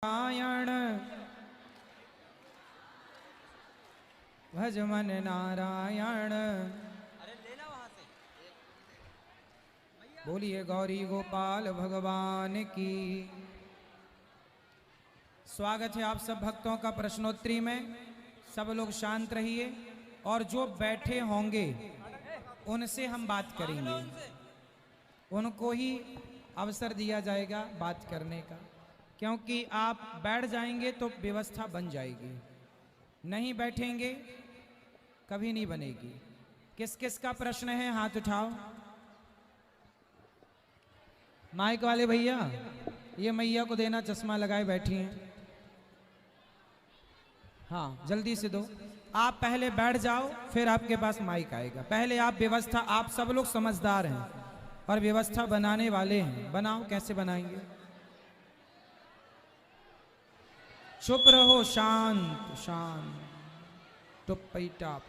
नारायण भज मन नारायण। बोलिए गौरी गोपाल भगवान की। स्वागत है आप सब भक्तों का प्रश्नोत्तरी में। सब लोग शांत रहिए और जो बैठे होंगे उनसे हम बात करेंगे, उनको ही अवसर दिया जाएगा बात करने का, क्योंकि आप बैठ जाएंगे तो व्यवस्था बन जाएगी, नहीं बैठेंगे कभी नहीं बनेगी। किस किस का प्रश्न है हाथ उठाओ। माइक वाले भैया, ये मैया को देना, चश्मा लगाए बैठी हैं। हाँ जल्दी से दो। आप पहले बैठ जाओ फिर आपके पास माइक आएगा। पहले आप व्यवस्था, आप सब लोग समझदार हैं और व्यवस्था बनाने वाले हैं, बनाओ। कैसे बनाएंगे? चुप रहो, शांत शांत, टुप्पी टाप।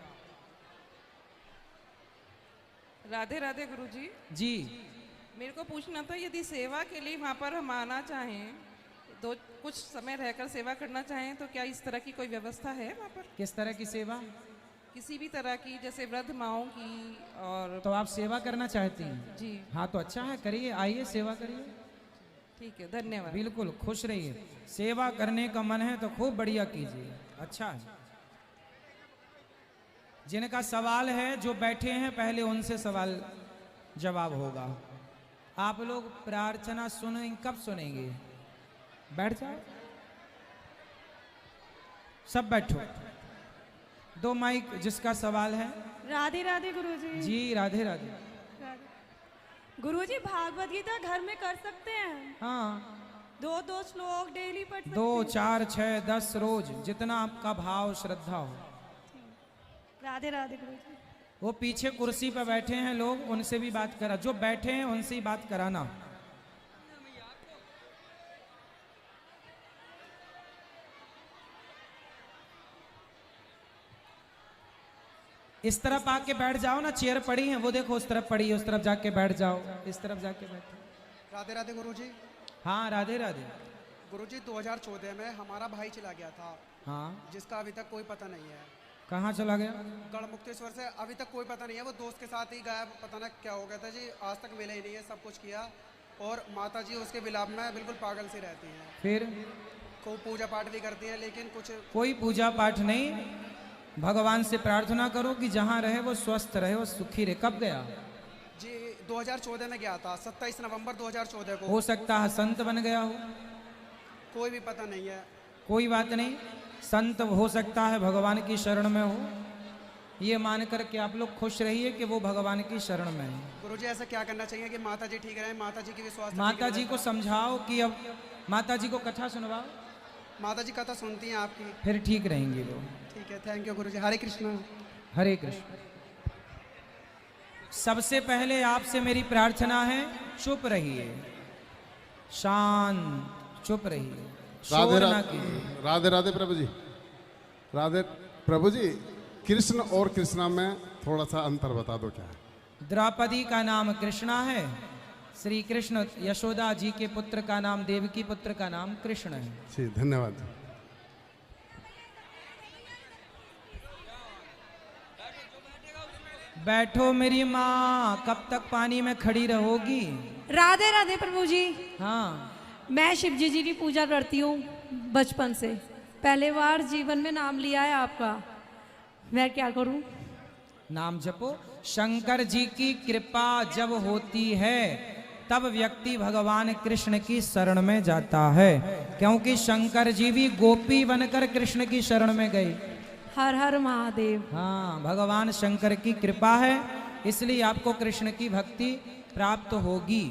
राधे राधे गुरुजी। जी मेरे को पूछना था, यदि सेवा के लिए वहाँ पर हम आना चाहें, तो कुछ समय रहकर सेवा करना चाहें, तो क्या इस तरह की कोई व्यवस्था है वहाँ पर? किस तरह की सेवा? किसी भी तरह की, जैसे वृद्ध माओं की। और तो आप सेवा करना चाहती हैं? जी हाँ तो अच्छा है, करिए, आइए सेवा करिए। ठीक है, धन्यवाद। बिल्कुल खुश रहिए। सेवा करने का मन है तो खूब बढ़िया कीजिए, अच्छा है। जिनका सवाल है, जो बैठे हैं पहले उनसे सवाल जवाब होगा। आप लोग प्रार्थना सुनेंगे, कब सुनेंगे? बैठ जाओ, सब बैठो। दो माइक जिसका सवाल है। राधे राधे गुरुजी। जी राधे राधे। गुरुजी, भागवत गीता घर में कर सकते हैं? हाँ, दो श्लोक डेली पढ़ सकते 2, हैं? 4, 6, 10 रोज, जितना आपका भाव श्रद्धा हो। राधे राधे गुरुजी। वो पीछे कुर्सी पर बैठे हैं लोग, उनसे भी बात करा, जो बैठे हैं उनसे ही बात कराना। इस तरफ आके बैठ जाओ ना, चेयर पड़ी है वो देखो, उस तरफ पड़ी है, उस तरफ जाके बैठ जाओ, इस तरफ जाके बैठो। राधे राधे गुरुजी। हाँ राधे राधे। गुरुजी 2014 में हमारा भाई चला गया था, हाँ, जिसका अभी तक कोई पता नहीं है। कहाँ चला गया? गढ़मुक्तेश्वर से अभी तक कोई पता नहीं है। वो दोस्त के साथ ही गायब, पता ना क्या हो गया था जी, आज तक मिला ही नहीं है। सब कुछ किया और माता जी उसके विलाप में बिल्कुल पागल सी रहती हैं। फिर को पूजा पाठ भी करती हैं, लेकिन कुछ कोई पूजा पाठ नहीं, भगवान से प्रार्थना करो कि जहाँ रहे वो स्वस्थ रहे, वो सुखी रहे। कब गया जी? 2014 में गया था, 27 नवंबर 2014 को। हो सकता है संत बन गया हो, कोई भी पता नहीं है। कोई बात नहीं, संत हो सकता है भगवान की शरण में हो। ये मान कर के आप लोग खुश रहिए कि वो भगवान की शरण में है। गुरुजी ऐसा क्या करना चाहिए कि माता जी ठीक रहे? माता जी की विश्वास, माता जी को समझाओ कि अब माता जी को कथा सुनवाओ, माता जी कथा सुनती हैं आपकी, फिर ठीक रहेंगे वो। ठीक है, थैंक यू गुरुजी। हरे कृष्णा। हरे कृष्ण। सबसे पहले आपसे मेरी प्रार्थना है, चुप रहिए, शांत, चुप रहिए, राधे शोर ना कीजिए। राधे राधे प्रभु जी। राधे प्रभु जी, कृष्ण और कृष्णा में थोड़ा सा अंतर बता दो क्या है? द्रौपदी का नाम कृष्णा है, श्री कृष्ण यशोदा जी के पुत्र का नाम, देवकी पुत्र का नाम कृष्ण है। जी धन्यवाद। बैठो मेरी माँ, कब तक पानी में खड़ी रहोगी? राधे राधे प्रभु जी। हाँ, मैं शिव जी की पूजा करती हूँ बचपन से, पहले बार जीवन में नाम लिया है आपका, मैं क्या करूँ? नाम जपो। शंकर जी की कृपा जब होती है तब व्यक्ति भगवान कृष्ण की शरण में जाता है, क्योंकि शंकर जी भी गोपी बनकर कृष्ण की शरण में गए। हर हर महादेव। हाँ, भगवान शंकर की कृपा है, इसलिए आपको कृष्ण की भक्ति प्राप्त होगी।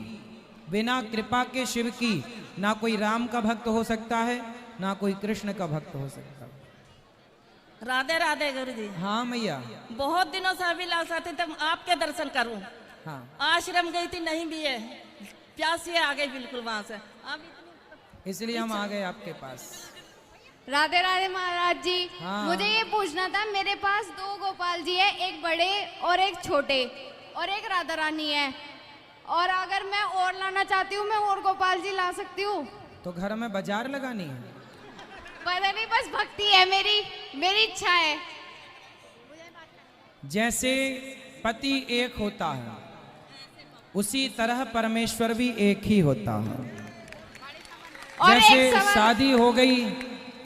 बिना कृपा के शिव की ना कोई राम का भक्त हो सकता है, ना कोई कृष्ण का भक्त हो सकता है। राधे राधे गुरुजी। हाँ मैया। बहुत दिनों से अभिलाषा थी तब आपके दर्शन करूं। हाँ, आश्रम गई थी, नहीं भी है, प्यासी आ गई बिल्कुल वहां से। अब इसलिए हम आ गए आपके पास। राधे राधे महाराज जी। हाँ। मुझे ये पूछना था, मेरे पास 2 गोपाल जी है, एक बड़े और एक छोटे, और एक राधा रानी है, और अगर मैं और लाना चाहती हूँ, मैं और गोपाल जी ला सकती हूँ? तो घर में बाजार लगानी है? पता नहीं, बस भक्ति है मेरी, मेरी इच्छा है। जैसे पति एक होता है उसी तरह परमेश्वर भी एक ही होता है। और जैसे एक सवाल, शादी हो गई,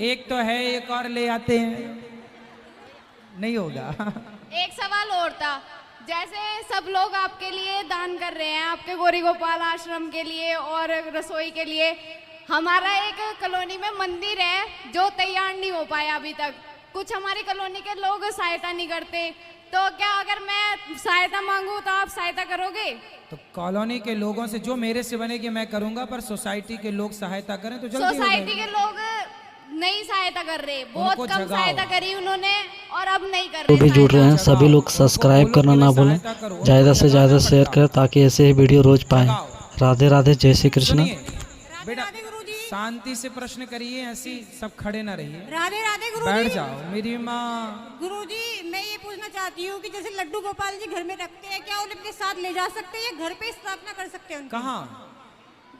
एक तो है, एक और ले आते हैं, नहीं होगा। एक सवाल और था। जैसे सब लोग आपके लिए दान कर रहे हैं, आपके गौरी गोपाल आश्रम के लिए और रसोई के लिए। हमारा एक कॉलोनी में मंदिर है जो तैयार नहीं हो पाया अभी तक। कुछ हमारी कॉलोनी के लोग सहायता नहीं करते, तो क्या अगर मैं सहायता मांगूं तो आप सहायता करोगे? तो कॉलोनी के लोगों से जो मेरे से बनेगी मैं करूंगा, पर सोसाइटी के लोग सहायता करें तो जल्दी हो सोसाइटी जाएगी। के लोग नहीं सहायता कर रहे, बहुत उनको कम जगाओ। सहायता करी उन्होंने और अब नहीं कर जो रहे भी जुड़ रहे हैं सहायता। सभी लोग सब्सक्राइब करना ना भूलें, ज़्यादा से ज़्यादा शेयर करें ताकि ऐसे ही वीडियो रोज पाएं। राधे राधे, जय श्री कृष्ण। सुनिए बेटा, शांति से प्रश्न करिए, ऐसी सब खड़े ना रहिए। राधे राधे बैठ गुरुजी। जाओ मेरी माँ। गुरुजी, मैं ये पूछना चाहती हूँ कि जैसे लड्डू गोपाल जी घर में रखते हैं, क्या उन्हें अपने साथ ले जा सकते हैं या घर पे स्थापना कर सकते हैं उनकी? कहाँ?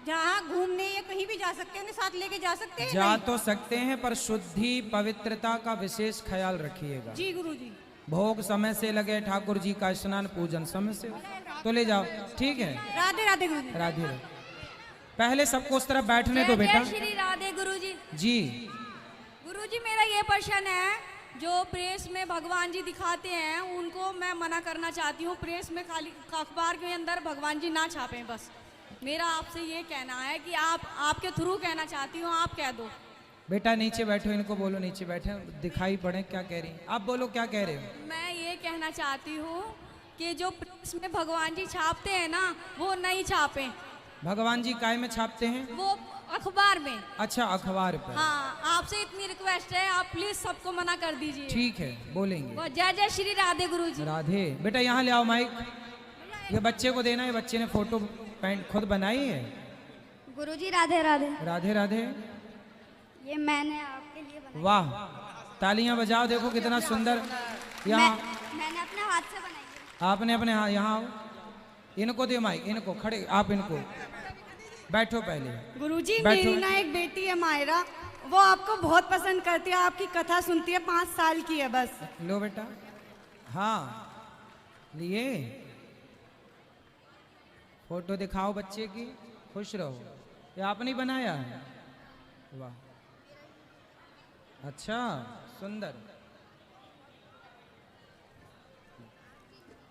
जहाँ घूमने या कहीं भी जा सकते हैं, उन्हें साथ लेके जा सकते हैं? जा नहीं? तो सकते हैं, पर शुद्धि पवित्रता का विशेष ख्याल रखिएगा। जी गुरुजी। भोग समय से लगे, ठाकुर जी का स्नान पूजन समय से, तो ले जाओ, ठीक है? राधे राधे गुरुजी। राधे राधे। पहले सबको उस तरफ बैठने दो बेटा। श्री राधे गुरुजी। जी गुरुजी, मेरा ये प्रश्न है, जो प्रेस में भगवान जी दिखाते हैं उनको मैं मना करना चाहती हूँ। प्रेस में खाली अखबार के अंदर भगवान जी ना छापें, बस मेरा आपसे ये कहना है कि आपके थ्रू कहना चाहती हूँ, आप कह दो। बेटा नीचे बैठो, इनको बोलो नीचे बैठे, दिखाई पड़े क्या कह रही हैं। आप बोलो क्या कह रहे हो। मैं ये कहना चाहती हूँ कि जो प्रेस में भगवान जी छापते हैं ना, वो नहीं छापें। भगवान जी काय में छापते हैं? वो अखबार में। अच्छा, अखबार पर। हाँ, आपसे इतनी रिक्वेस्ट है, आप प्लीज सबको मना कर दीजिए। ठीक है, बोलेंगे। जय जय श्री राधे गुरुजी। राधे। बेटा यहाँ ले आओ माइक, ये बच्चे को देना है। बच्चे ने फोटो पैंट खुद बनाई है। गुरुजी राधे राधे। राधे राधे। ये मैंने आपके लिए बनाई। वाह, तालियां बजाओ, देखो कितना सुंदर। यहाँ मैंने अपने हाथ से बनाई है। आपने अपने यहाँ आओ, इनको दे माइक, इनको खड़े, आप इनको बैठो पहले। गुरुजी, बैठो। मेरी ना एक बेटी है मायरा, वो आपको बहुत पसंद करती है, आपकी कथा सुनती है, 5 साल की है बस। लो बेटा, हाँ लिए फोटो दिखाओ बच्चे की, खुश रहो। ये आपने बनाया है? वाह, अच्छा सुंदर,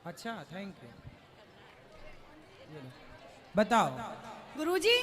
अच्छा थैंक यू। बताओ। गुरुजी,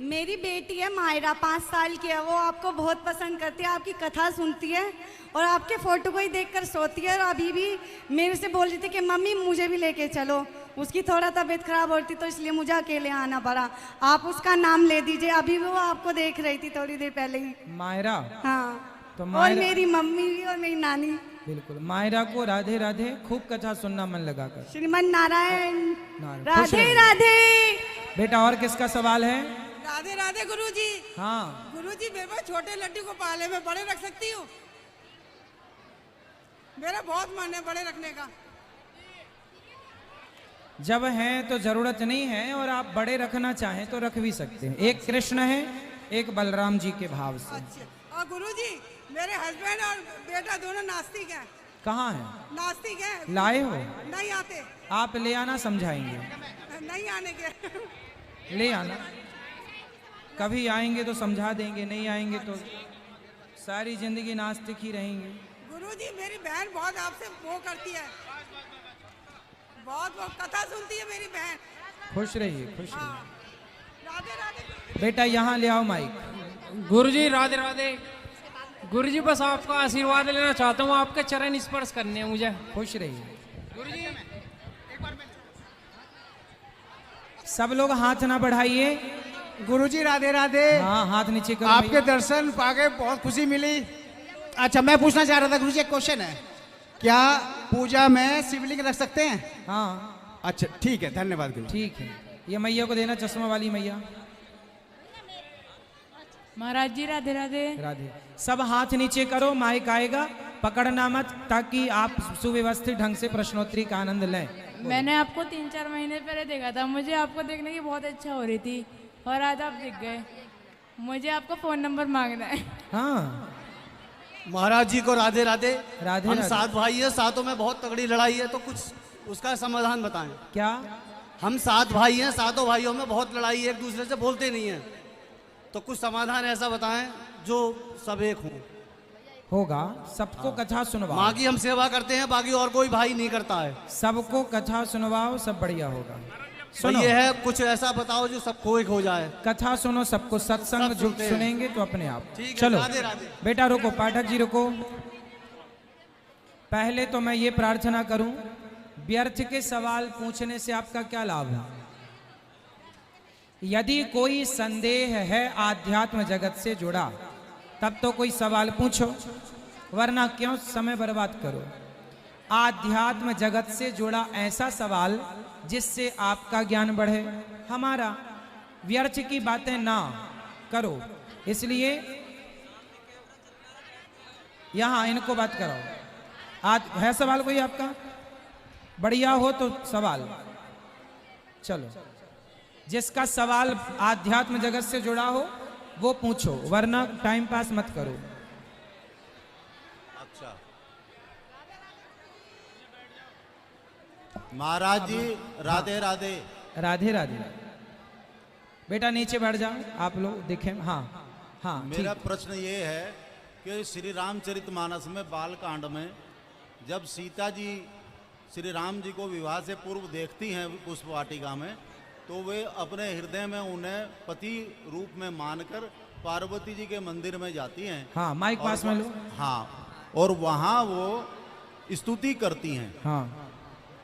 मेरी बेटी है मायरा, 5 साल की है, वो आपको बहुत पसंद करती है, आपकी कथा सुनती है और आपके फोटो को ही देखकर सोती है। और अभी भी मेरे से बोल रही थी कि मम्मी मुझे भी लेके चलो। उसकी थोड़ा तबीयत खराब होती तो इसलिए मुझे अकेले आना पड़ा। आप उसका नाम ले दीजिए, अभी भी वो आपको देख रही थी थोड़ी देर पहले ही। मायरा? हाँ, तो और मायरा, मेरी मम्मी भी और मेरी नानी। बिल्कुल, मायरा को राधे राधे खूब कथा सुनना मन लगाकर। श्रीमन नारायण। नारायण। खुश राधे रहिए। राधे। बेटा और किसका सवाल है? राधे राधे गुरुजी। हाँ गुरुजी, मेरे पास छोटे लड्डू गोपाल है, मैं बड़े रख सकती हूँ? मेरा बहुत मन है बड़े रखने का। जब हैं तो जरूरत नहीं है, और आप बड़े रखना चाहें तो रख भी सकते हैं। एक कृष्ण है, एक बलराम जी के भाव से। अच्छा, और गुरुजी मेरे हस्बैंड और बेटा दोनों नास्तिक हैं। कहाँ है? नास्तिक हैं। लाए हो? नहीं आते। आप ले आना, समझाएंगे। नहीं आने के। ले आना, कभी आएंगे तो समझा देंगे, नहीं आएंगे तो सारी जिंदगी नास्तिक ही रहेंगे। गुरुजी, मेरी बहन बहुत आपसे वो करती है, बहुत वो कथा सुनती है मेरी बहन। खुश रहिए, खुश रहिए। राधे राधे। बेटा यहाँ ले आओ माइक। गुरुजी राधे राधे। गुरुजी, बस आपका आशीर्वाद लेना चाहता हूँ, आपके चरण स्पर्श करने हैं मुझे। खुश रहिए। गुरुजी, सब लोग हाथ ना बढ़ाइए। गुरुजी राधे राधे। हाँ, हाथ नीचे करो। आपके दर्शन पाके बहुत खुशी मिली। अच्छा, मैं पूछना चाह रहा था गुरुजी, एक क्वेश्चन है, क्या पूजा में शिवलिंग रख सकते हैं? हाँ। अच्छा ठीक है, धन्यवाद गुरु। ठीक है, ये मैया को देना, चश्मा वाली मैया। महाराज जी राधे राधे। राधे। सब हाथ नीचे करो, माइक आएगा, पकड़ना मत, ताकि आप सुव्यवस्थित ढंग से प्रश्नोत्तरी का आनंद लें। मैंने आपको 3-4 महीने पहले देखा था, मुझे आपको देखने की बहुत इच्छा हो रही थी और आज आप दिख गए। मुझे आपका फोन नंबर मांगना है। हाँ महाराज जी को राधे राधे। राधे हम राधे। 7 भाई हैं, सातों में बहुत तगड़ी लड़ाई है, तो कुछ उसका समाधान बताएं। क्या? हम 7 भाई हैं, सातों भाइयों में बहुत लड़ाई है, एक दूसरे से बोलते नहीं हैं, तो कुछ समाधान ऐसा बताएं जो सब एक हों। होगा, सबको कथा सुनवाओ। माँ की हम सेवा करते हैं, बाकी और कोई भाई नहीं करता है। सबको कथा सुनवाओ, सब बढ़िया होगा। तो ये है, कुछ ऐसा बताओ जो सबको एक हो जाए। कथा सुनो, सबको सत्संग सब जो सुनते हैं। सुनेंगे तो अपने आप। ठीक है, चलो राधे राधे। बेटा रुको, पाठक जी रुको। पहले तो मैं ये प्रार्थना करूं, व्यर्थ के सवाल पूछने से आपका क्या लाभ है? यदि कोई संदेह है आध्यात्म जगत से जुड़ा, तब तो कोई सवाल पूछो, वरना क्यों समय बर्बाद करो। आध्यात्म जगत से जुड़ा ऐसा सवाल जिससे आपका ज्ञान बढ़े, हमारा। व्यर्थ की बातें ना करो, इसलिए यहां इनको बात कराओ। आज है सवाल कोई आपका? बढ़िया हो तो सवाल। चलो, जिसका सवाल आध्यात्म जगत से जुड़ा हो वो पूछो, वरना टाइम पास मत करो। अच्छा महाराज जी, राधे राधे। राधे राधे। बेटा नीचे बैठ जाओ, आप लोग देखें। हाँ हाँ, मेरा प्रश्न ये है कि श्री रामचरितमानस में बाल कांड में जब सीता जी श्री राम जी को विवाह से पूर्व देखती हैं पुष्प वाटिका में, तो वे अपने हृदय में उन्हें पति रूप में मानकर पार्वती जी के मंदिर में जाती हैं। हाँ, माइक पास में लो। हाँ, और वहाँ वो स्तुति करती हैं। हाँ,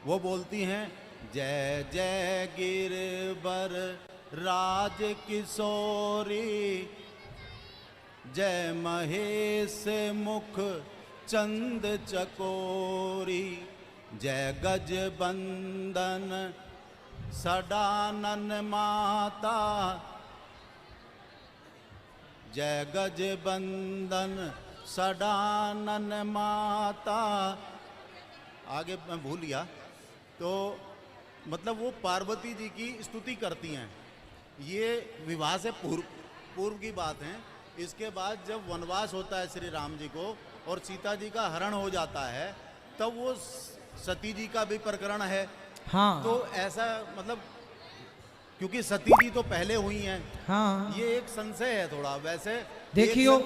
वो बोलती हैं, जय जय गिरबर राज किशोरी, जय महेश मुख चंद चकोरी, जय गज बंदन सडानन माता, जय गज बंदन सडानन माता। आगे मैं भूल गया, तो मतलब वो पार्वती जी की स्तुति करती हैं। ये विवाह से पूर्व की बात है। इसके बाद जब वनवास होता है श्री राम जी को और सीता जी का हरण हो जाता है, तब वो सती जी का भी प्रकरण है। हाँ, तो ऐसा मतलब, क्योंकि सती जी तो पहले हुई हैं। हाँ, ये एक संशय है थोड़ा। वैसे देखियो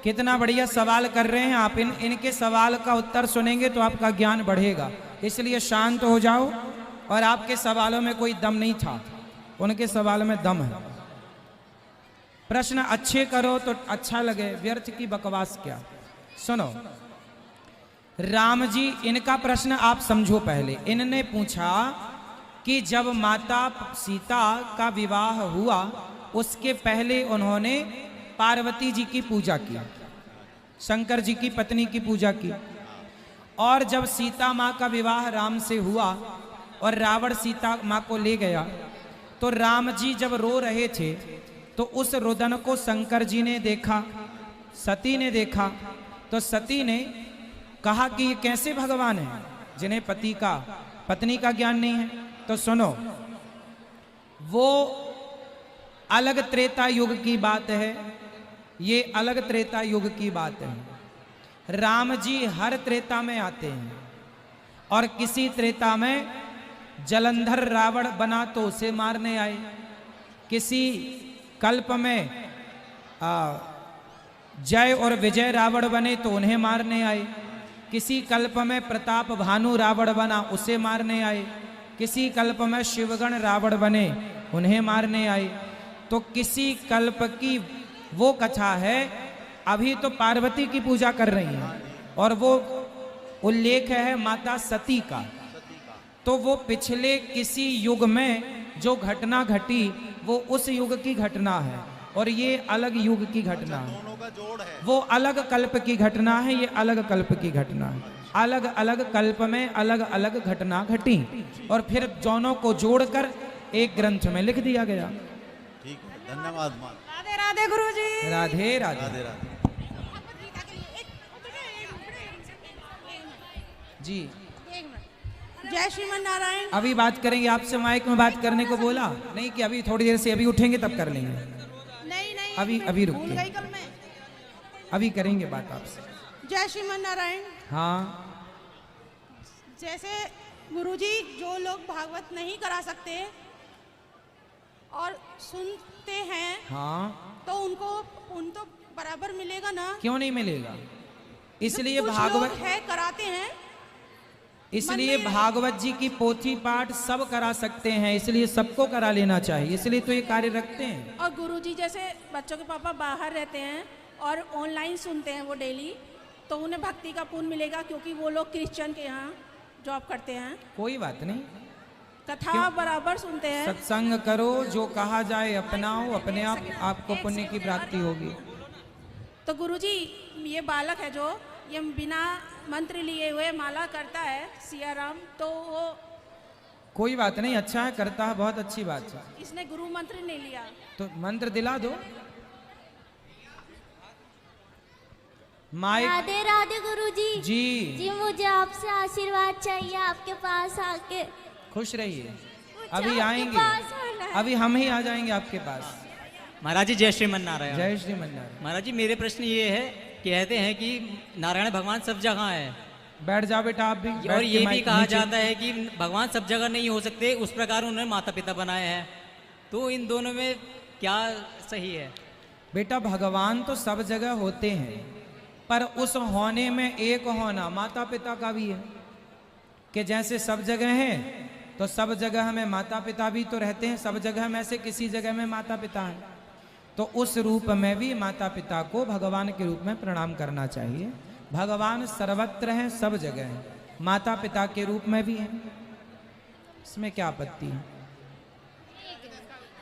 कितना बढ़िया सवाल कर रहे हैं आप। इनके सवाल का उत्तर सुनेंगे तो आपका ज्ञान बढ़ेगा, इसलिए शांत हो जाओ। और आपके सवालों में कोई दम नहीं था, उनके सवाल में दम है। प्रश्न अच्छे करो तो अच्छा लगे, व्यर्थ की बकवास क्या। सुनो, राम जी, इनका प्रश्न आप समझो पहले। इनने पूछा कि जब माता सीता का विवाह हुआ उसके पहले उन्होंने पार्वती जी की पूजा की, शंकर जी की पत्नी की पूजा की। और जब सीता माँ का विवाह राम से हुआ और रावण सीता माँ को ले गया, तो राम जी जब रो रहे थे तो उस रुदन को शंकर जी ने देखा, सती ने देखा। तो सती ने कहा कि ये कैसे भगवान है जिन्हें पत्नी का ज्ञान नहीं है। तो सुनो, वो अलग त्रेता युग की बात है, ये अलग त्रेता युग की बात है। राम जी हर त्रेता में आते हैं, और किसी त्रेता में जलंधर रावण बना तो उसे मारने आए, किसी कल्प में जय और विजय रावण बने तो उन्हें मारने आए, किसी कल्प में प्रताप भानु रावण बना उसे मारने आए, किसी कल्प में शिवगण रावण बने उन्हें मारने आए। तो किसी कल्प की वो कथा है। अभी तो पार्वती की पूजा कर रही हैं और वो उल्लेख है माता सती का। तो वो पिछले किसी युग में जो घटना घटी वो उस युग की घटना है, और ये अलग युग की घटना है। वो अलग कल्प की घटना है, ये अलग कल्प की घटना है। अलग अलग कल्प में अलग अलग घटना घटी और फिर दोनों को जोड़कर एक ग्रंथ में लिख दिया गया। ठीक है, धन्यवाद मां। राधे राधे गुरुजी। राधे राधे। राधे राधे। जी, जय श्रीमन नारायण। अभी बात करेंगे आपसे। माइक में बात करने को बोला नहीं कि अभी थोड़ी देर से, अभी उठेंगे तब कर लेंगे। नहीं नहीं, अभी भूल रुकिए, गई कल मैं। अभी करेंगे बात आपसे। जय श्रीमन नारायण। हाँ जैसे गुरुजी जो लोग भागवत नहीं करा सकते और सुनते हैं हाँ, तो उन तो बराबर मिलेगा ना? क्यों नहीं मिलेगा? इसलिए कुछ भागवत लोग है कराते हैं, इसलिए भागवत जी की पोथी पाठ सब करा सकते हैं, इसलिए सबको करा लेना चाहिए, इसलिए तो ये कार्य रखते हैं। और गुरुजी जैसे बच्चों के पापा बाहर रहते हैं और ऑनलाइन सुनते हैं वो डेली, तो उन्हें भक्ति का पुण्य मिलेगा क्योंकि वो लोग क्रिश्चियन के यहाँ जॉब करते हैं। कोई बात नहीं, कथा बराबर सुनते हैं। सत्संग करो, जो कहा जाए अपनाओ, अपने आप आपको पुण्य की प्राप्ति होगी। तो गुरुजी ये बालक है जो ये बिना मंत्र लिए हुए माला करता है सिया राम, तो वो कोई बात नहीं, अच्छा है, करता है, बहुत अच्छी बात है। इसने गुरु मंत्र नहीं लिया तो मंत्र दिला दो। माइक। राधे राधे गुरुजी। जी जी मुझे आपसे आशीर्वाद चाहिए, आपके पास आके। खुश रहिए, अभी आएंगे, अभी हम ही आ जाएंगे आपके पास। महाराज जी जय श्रीमन नारायण। जय श्रीमन नारायण। महाराज जी मेरे प्रश्न ये है, कहते हैं कि नारायण भगवान सब जगह है। बैठ जाओ बेटा आप भी। और ये भी कहा जाता है कि भगवान सब जगह नहीं हो सकते, उस प्रकार उन्होंने माता पिता बनाए हैं, तो इन दोनों में क्या सही है? बेटा भगवान तो सब जगह होते हैं, पर उस होने में एक होना माता पिता का भी है, कि जैसे सब जगह है तो सब जगह में माता पिता भी तो रहते हैं, सब जगह में से किसी जगह में माता पिता है, तो उस रूप में भी माता पिता को भगवान के रूप में प्रणाम करना चाहिए। भगवान सर्वत्र है, सब जगह है, माता पिता के रूप में भी है, इसमें क्या आपत्ति है?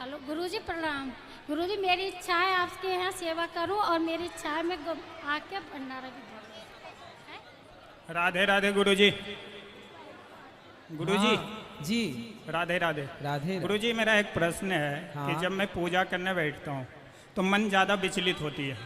हेलो गुरुजी प्रणाम। गुरुजी मेरी इच्छा है आपके यहाँ सेवा करूं और मेरी इच्छा है मैं आके भंडारा भी दूं। राधे राधे गुरुजी। गुरुजी जी राधे राधे। राधे गुरुजी मेरा एक प्रश्न है कि जब मैं पूजा करने बैठता हूँ तो मन ज़्यादा विचलित होती है।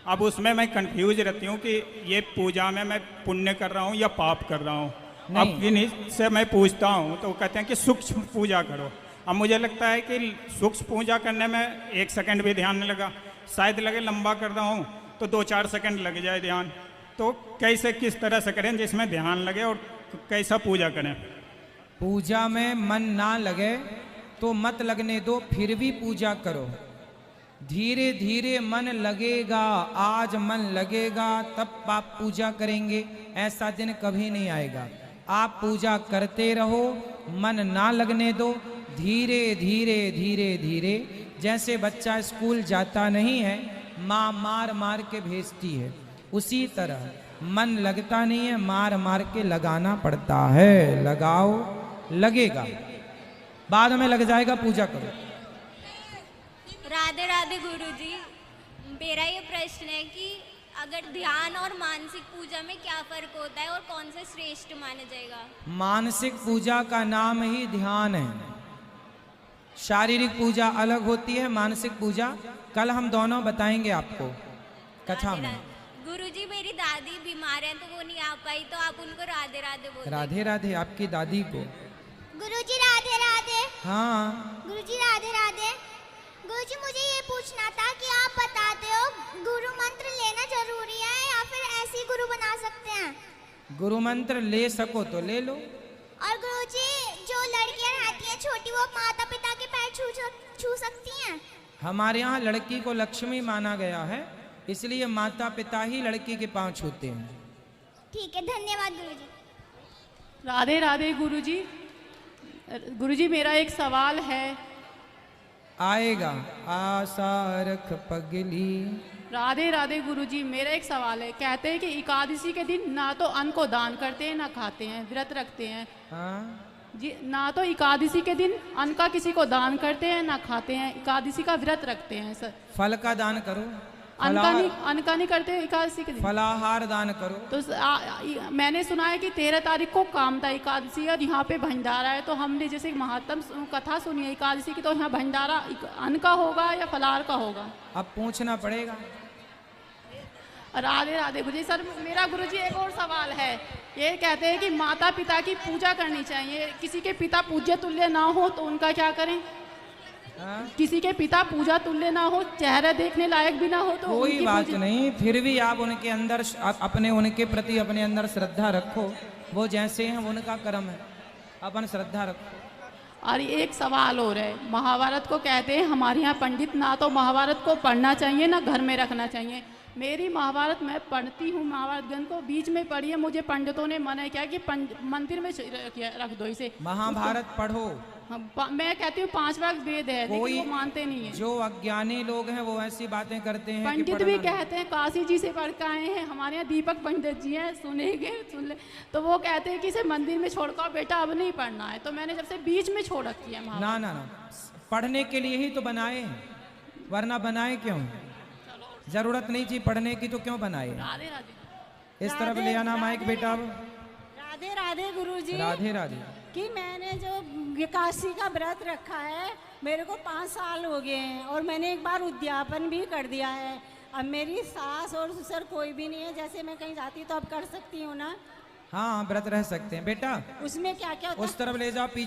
अब उसमें मैं कंफ्यूज रहती हूँ कि ये पूजा में मैं पुण्य कर रहा हूँ या पाप कर रहा हूँ। अब किन्हीं से मैं पूछता हूँ तो कहते हैं कि सूक्ष्म पूजा करो। अब मुझे लगता है कि सूक्ष्म पूजा करने में 1 सेकंड भी ध्यान नहीं लगा, शायद लगे लंबा कर रहा हूँ तो 2-4 सेकंड लग जाए ध्यान। तो कैसे किस तरह से करें जिसमें ध्यान लगे और कैसा पूजा करें? पूजा में मन ना लगे तो मत लगने दो, फिर भी पूजा करो। धीरे धीरे मन लगेगा, आज मन लगेगा तब आप पूजा करेंगे, ऐसा दिन कभी नहीं आएगा। आप पूजा करते रहो, मन ना लगने दो, धीरे धीरे धीरे धीरे। जैसे बच्चा स्कूल जाता नहीं है, माँ मार मार के भेजती है, उसी तरह मन लगता नहीं है, मार मार के लगाना पड़ता है। लगाओ, लगेगा, बाद में लग जाएगा, पूजा करो। राधे राधे गुरुजी, मेरा ये प्रश्न है कि अगर ध्यान और मानसिक पूजा में क्या फर्क होता है और कौन सा श्रेष्ठ माना जाएगा? मानसिक पूजा का नाम ही ध्यान है, शारीरिक पूजा अलग होती है, मानसिक पूजा कल हम दोनों बताएंगे आपको कथा में। गुरुजी मेरी दादी बीमार है तो वो नहीं आ पाई, तो आप उनको राधे राधे बोल। राधे राधे आपकी दादी को। गुरुजी राधे राधे। हाँ गुरुजी राधे राधे। गुरुजी मुझे ये पूछना था कि आप बताते हो गुरु मंत्र लेना जरूरी है या फिर ऐसे ही गुरु बना सकते हैं? गुरु मंत्र ले सको तो ले लो। और गुरुजी जो लड़कियां रहती हैं छोटी, वो माता पिता के पैर छू सकती हैं? हमारे यहाँ लड़की को लक्ष्मी माना गया है, इसलिए माता पिता ही लड़की के पांव छूते हैं। ठीक है, धन्यवाद गुरुजी। राधे राधे गुरुजी। गुरुजी मेरा एक सवाल है। आएगा, आशा रख पगली। राधे राधे गुरुजी, मेरा एक सवाल है। कहते हैं कि एकादशी के दिन ना तो अन्न को दान करते हैं ना खाते हैं, व्रत रखते हैं। जी, ना तो एकादशी के दिन अन्न का किसी को दान करते हैं ना खाते हैं, एकादशी का व्रत रखते हैं सर। फल का दान करो। अन्न का नहीं करते एकादशी के दिन, फलाहार दान करो। तो मैंने सुना है कि 13 तारीख को कामता एकादशी और यहाँ पे भंडारा है, तो हमने जैसे महात्म कथा सुनी है एकादशी की, तो यहाँ भंडारा अन्न का होगा या फलाहार का होगा? अब पूछना पड़ेगा। राधे राधे गुरुजी। सर मेरा गुरुजी एक और सवाल है। ये कहते हैं कि माता पिता की पूजा करनी चाहिए, किसी के पिता पूज्य तुल्य ना हो तो उनका क्या करें? किसी के पिता पूजा तुल्य ना हो, चेहरा देखने लायक भी ना हो, तो कोई उनकी बात पूजा- नहीं, फिर भी आप उनके अंदर अपने उनके प्रति अपने अंदर श्रद्धा रखो। वो जैसे हैं उनका कर्म है, अपन श्रद्धा रखो। और एक सवाल और है, महाभारत को कहते हैं हमारे यहाँ पंडित ना तो महाभारत को पढ़ना चाहिए ना घर में रखना चाहिए। मेरी महाभारत मैं पढ़ती हूँ, महाभारत ग्रंथ को बीच में पढ़ी है, मुझे पंडितों ने मना किया कि मंदिर में रख दो इसे। महाभारत पढ़ो। मैं कहती हूँ 5 भाग वेद है, लेकिन वो मानते नहीं है। जो अज्ञानी लोग हैं वो ऐसी बातें करते हैं कि पंडित भी कहते हैं, काशी जी से पढ़ के आए हैं, हमारे यहाँ दीपक पंडित जी हैं, सुनेंगे सुन ले, तो वो कहते हैं कि इसे मंदिर में छोड़कर बेटा अब नहीं पढ़ना है। तो मैंने जब से बीच में छोड़ रखी है ना ना ना, पढ़ने के लिए ही तो बनाए, वरना बनाए क्यों? जरूरत नहीं थी पढ़ने की तो क्यों बनाए? इस तरफ ले आना माइक बेटा। राधे राधे गुरुजी। राधे राधे। कि मैंने जो काशी का व्रत रखा है, मेरे को 5 साल हो गए हैं और मैंने एक बार उद्यापन भी कर दिया है। अब मेरी सास और ससुर कोई भी नहीं है, जैसे मैं कहीं जाती तो अब कर सकती हूँ ना? हाँ, व्रत रह सकते हैं बेटा। उसमें क्या क्या होता है? उस तरफ ले जाओ पीछे।